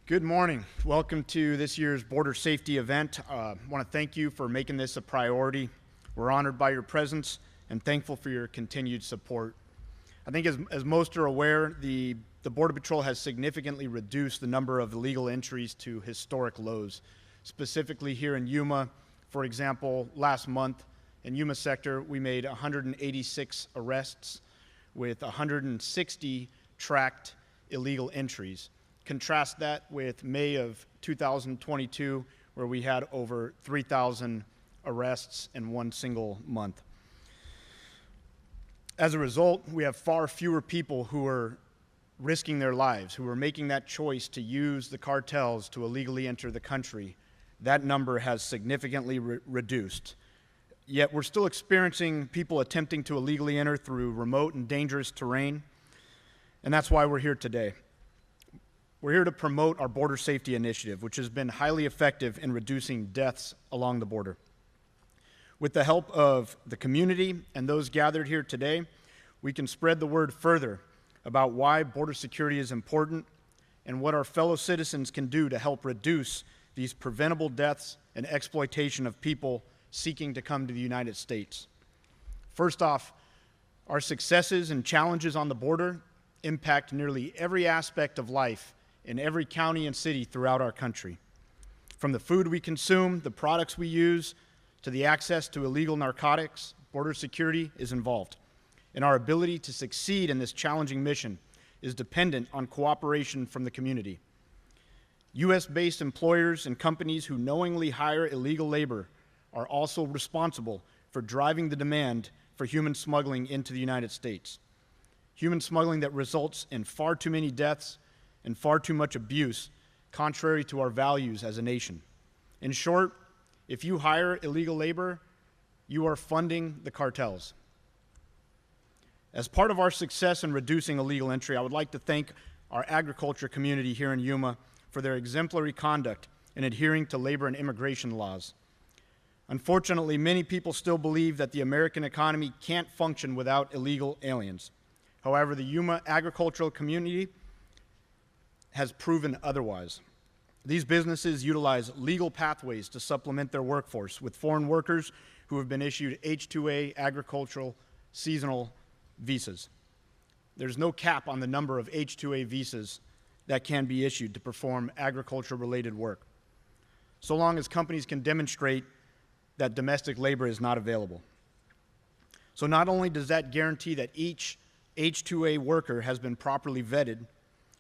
Good morning. Welcome to this year's border safety event. I want to thank you for making this a priority. We're honored by your presence and thankful for your continued support. I think as most are aware, the Border Patrol has significantly reduced the number of illegal entries to historic lows. Specifically here in Yuma, for example, last month in Yuma Sector, we made 186 arrests with 160 tracked illegal entries. Contrast that with May of 2022, where we had over 3,000 arrests in one single month. As a result, we have far fewer people who are risking their lives, who are making that choice to use the cartels to illegally enter the country. That number has significantly reduced. Yet we're still experiencing people attempting to illegally enter through remote and dangerous terrain, and that's why we're here today. We're here to promote our border safety initiative, which has been highly effective in reducing deaths along the border. With the help of the community and those gathered here today, we can spread the word further about why border security is important and what our fellow citizens can do to help reduce these preventable deaths and exploitation of people seeking to come to the United States. First off, our successes and challenges on the border impact nearly every aspect of life in every county and city throughout our country. From the food we consume, the products we use, to the access to illegal narcotics, border security is involved. And our ability to succeed in this challenging mission is dependent on cooperation from the community. U.S.-based employers and companies who knowingly hire illegal labor are also responsible for driving the demand for human smuggling into the United States. Human smuggling that results in far too many deaths and far too much abuse, contrary to our values as a nation. In short, if you hire illegal labor, you are funding the cartels. As part of our success in reducing illegal entry, I would like to thank our agriculture community here in Yuma for their exemplary conduct in adhering to labor and immigration laws. Unfortunately, many people still believe that the American economy can't function without illegal aliens. However, the Yuma agricultural community has proven otherwise. These businesses utilize legal pathways to supplement their workforce with foreign workers who have been issued H-2A agricultural seasonal visas. There's no cap on the number of H-2A visas that can be issued to perform agriculture-related work, so long as companies can demonstrate that domestic labor is not available. So not only does that guarantee that each H-2A worker has been properly vetted,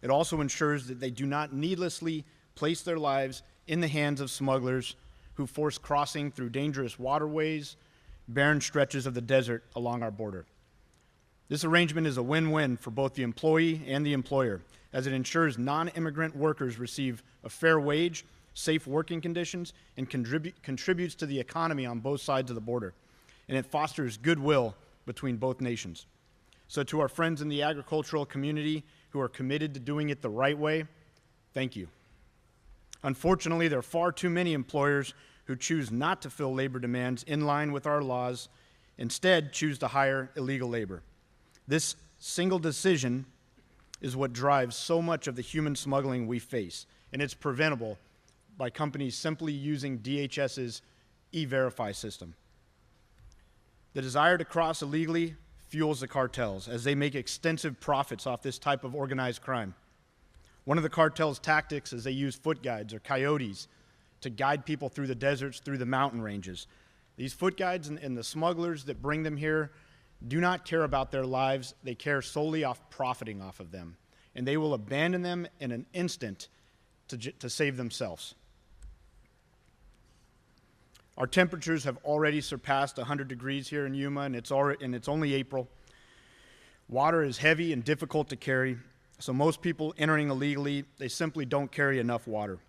it also ensures that they do not needlessly place their lives in the hands of smugglers who force crossing through dangerous waterways, barren stretches of the desert along our border. This arrangement is a win-win for both the employee and the employer, as it ensures non-immigrant workers receive a fair wage, safe working conditions, and contributes to the economy on both sides of the border. And it fosters goodwill between both nations. So to our friends in the agricultural community who are committed to doing it the right way, thank you. Unfortunately, there are far too many employers who choose not to fill labor demands in line with our laws, instead choose to hire illegal labor. This single decision is what drives so much of the human smuggling we face, and it's preventable by companies simply using DHS's E-Verify system. The desire to cross illegally fuels the cartels as they make extensive profits off this type of organized crime. One of the cartel's tactics is they use foot guides or coyotes to guide people through the deserts, through the mountain ranges. These foot guides and the smugglers that bring them here do not care about their lives. They care solely off profiting off of them, and they will abandon them in an instant to save themselves. Our temperatures have already surpassed 100 degrees here in Yuma, and it's only April. Water is heavy and difficult to carry, so most people entering illegally, they simply don't carry enough water.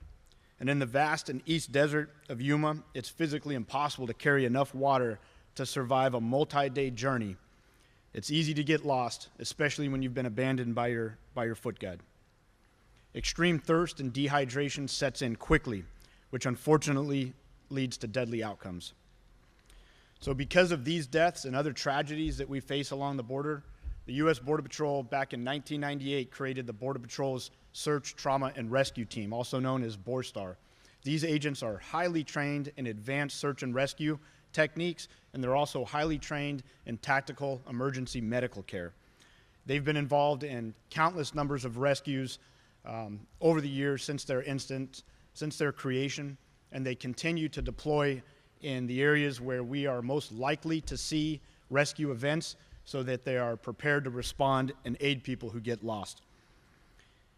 And in the vast and east desert of Yuma, it's physically impossible to carry enough water to survive a multi-day journey. It's easy to get lost, especially when you've been abandoned by your foot guide. Extreme thirst and dehydration sets in quickly, which unfortunately leads to deadly outcomes. So because of these deaths and other tragedies that we face along the border, The U.S. Border Patrol back in 1998 created the Border Patrol's Search, Trauma, and Rescue Team, also known as BORSTAR. These agents are highly trained in advanced search and rescue techniques, and they're also highly trained in tactical emergency medical care. They've been involved in countless numbers of rescues over the years since their creation, and they continue to deploy in the areas where we are most likely to see rescue events so that they are prepared to respond and aid people who get lost.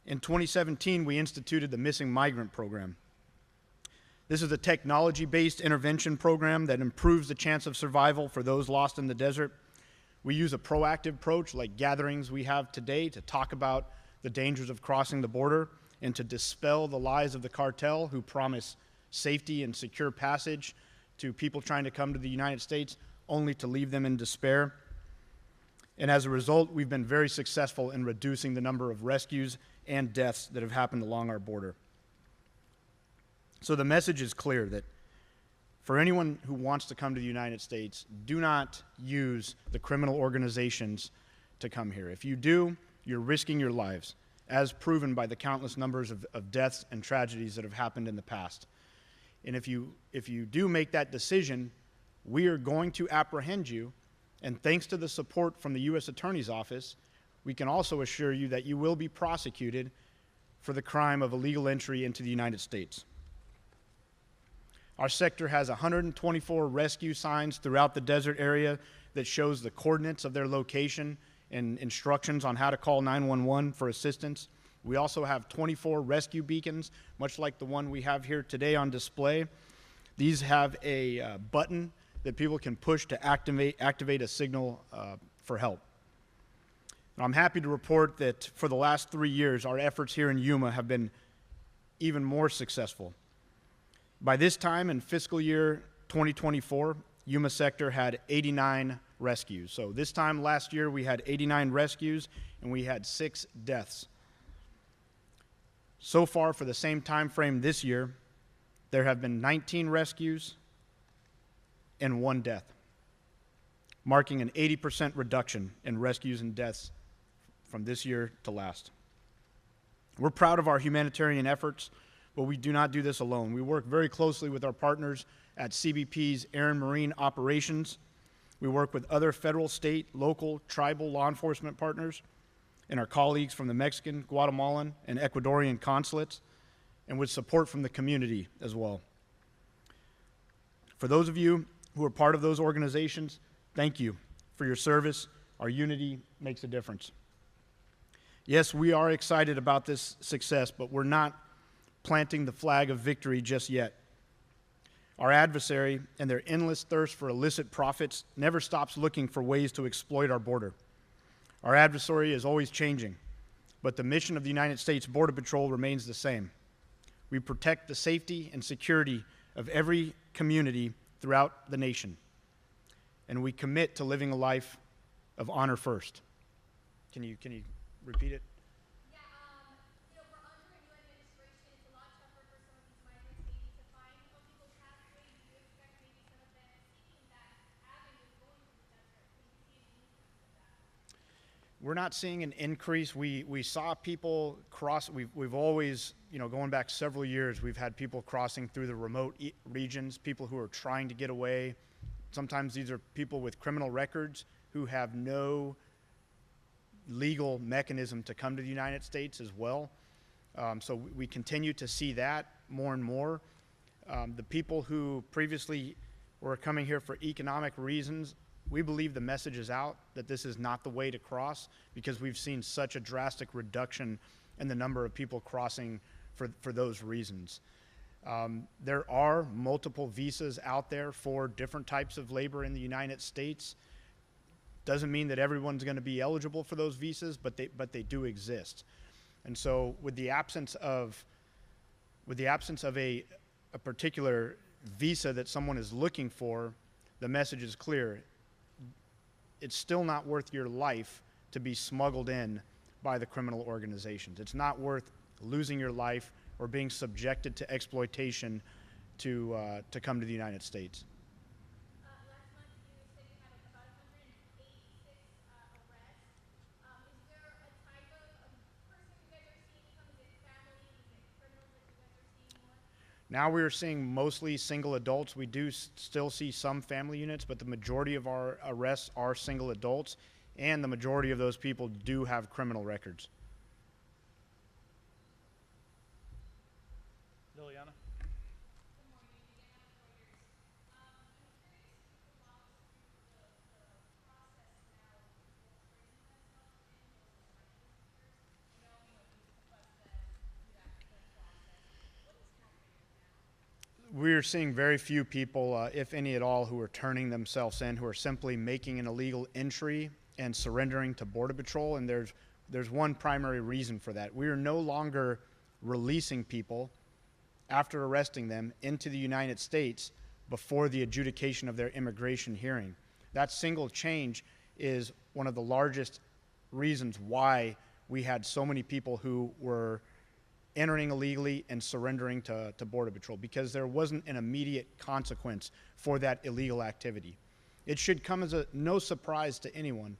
In 2017, we instituted the Missing Migrant Program. This is a technology-based intervention program that improves the chance of survival for those lost in the desert. We use a proactive approach like gatherings we have today to talk about the dangers of crossing the border and to dispel the lies of the cartel who promise safety and secure passage to people trying to come to the United States only to leave them in despair. And as a result, we've been very successful in reducing the number of rescues and deaths that have happened along our border. So the message is clear that for anyone who wants to come to the United States, do not use the criminal organizations to come here. If you do, you're risking your lives, as proven by the countless numbers of deaths and tragedies that have happened in the past. And if you do make that decision, we are going to apprehend you, and thanks to the support from the U.S. Attorney's Office, we can also assure you that you will be prosecuted for the crime of illegal entry into the United States. Our sector has 124 rescue signs throughout the desert area that shows the coordinates of their location and instructions on how to call 911 for assistance. We also have 24 rescue beacons, much like the one we have here today on display. These have a button that people can push to activate a signal for help. And I'm happy to report that for the last 3 years, our efforts here in Yuma have been even more successful. By this time in fiscal year 2024, Yuma Sector had 89 rescues. So this time last year, we had 89 rescues, and we had 6 deaths. So far, for the same time frame this year, there have been 19 rescues and 1 death, marking an 80% reduction in rescues and deaths from this year to last. We're proud of our humanitarian efforts, but we do not do this alone. We work very closely with our partners at CBP's Air and Marine Operations. We work with other federal, state, local, tribal law enforcement partners and our colleagues from the Mexican, Guatemalan, and Ecuadorian consulates, and with support from the community as well. For those of you who are part of those organizations, thank you for your service. Our unity makes a difference. Yes, we are excited about this success, but we're not planting the flag of victory just yet. Our adversary and their endless thirst for illicit profits never stops looking for ways to exploit our border. Our adversary is always changing, but the mission of the United States Border Patrol remains the same. We protect the safety and security of every community throughout the nation, and we commit to living a life of honor first. Can you repeat it? We're not seeing an increase. We saw people cross. We've always, going back several years, we've had people crossing through the remote regions, people who are trying to get away. Sometimes these are people with criminal records who have no legal mechanism to come to the United States as well. So we continue to see that more and more. The people who previously were coming here for economic reasons, we believe the message is out that this is not the way to cross, because we've seen such a drastic reduction in the number of people crossing for those reasons. There are multiple visas out there for different types of labor in the United States. Doesn't mean that everyone's going to be eligible for those visas, but they do exist. And so with the absence of a particular visa that someone is looking for, the message is clear. It's still not worth your life to be smuggled in by the criminal organizations. It's not worth losing your life or being subjected to exploitation to come to the United States. Last month you said you had about 186 arrests. Now we are seeing mostly single adults. We do still see some family units, but the majority of our arrests are single adults, and the majority of those people do have criminal records. Liliana? We're seeing very few people, if any at all, who are turning themselves in, who are simply making an illegal entry and surrendering to Border Patrol, and there's one primary reason for that. We are no longer releasing people after arresting them into the United States before the adjudication of their immigration hearing. That single change is one of the largest reasons why we had so many people who were entering illegally and surrendering to Border Patrol, because there wasn't an immediate consequence for that illegal activity. It should come as no surprise to anyone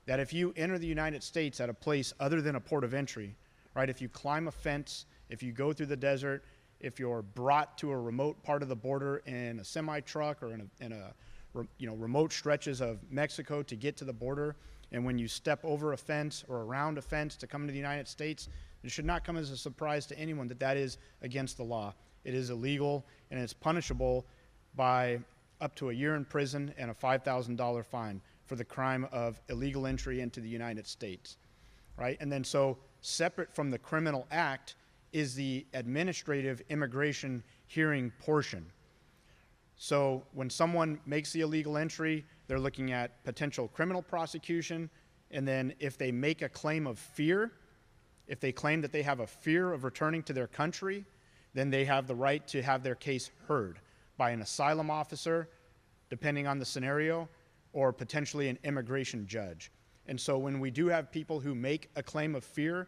that if you enter the United States at a place other than a port of entry, right, if you climb a fence, if you go through the desert, if you're brought to a remote part of the border in a semi-truck or in a remote stretches of Mexico to get to the border, and when you step over a fence or around a fence to come to the United States, it should not come as a surprise to anyone that that is against the law. It is illegal, and it's punishable by up to a year in prison and a $5,000 fine for the crime of illegal entry into the United States, right? And then so separate from the criminal act is the administrative immigration hearing portion. So when someone makes the illegal entry, they're looking at potential criminal prosecution, and then if they make a claim of fear, if they claim that they have a fear of returning to their country, then they have the right to have their case heard by an asylum officer, depending on the scenario, or potentially an immigration judge. And so when we do have people who make a claim of fear,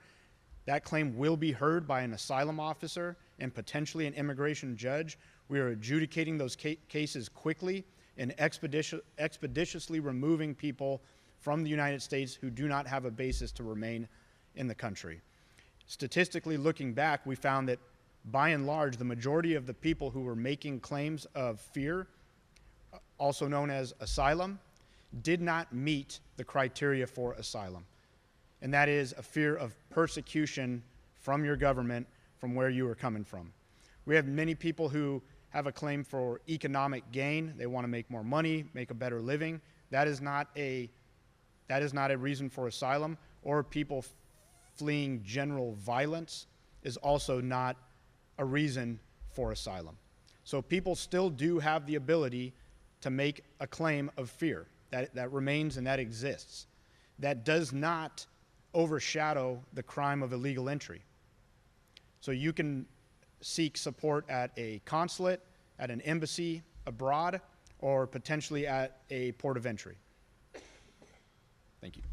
that claim will be heard by an asylum officer and potentially an immigration judge. We are adjudicating those cases quickly and expeditiously removing people from the United States who do not have a basis to remain in the country. Statistically looking back, we found that by and large, the majority of the people who were making claims of fear, also known as asylum, did not meet the criteria for asylum. And that is a fear of persecution from your government from where you are coming from. We have many people who have a claim for economic gain. They want to make more money, make a better living. That is not a reason for asylum. Or people fleeing general violence is also not a reason for asylum. So people still do have the ability to make a claim of fear. That remains and that exists. That does not overshadow the crime of illegal entry. So you can seek support at a consulate, at an embassy abroad, or potentially at a port of entry. Thank you.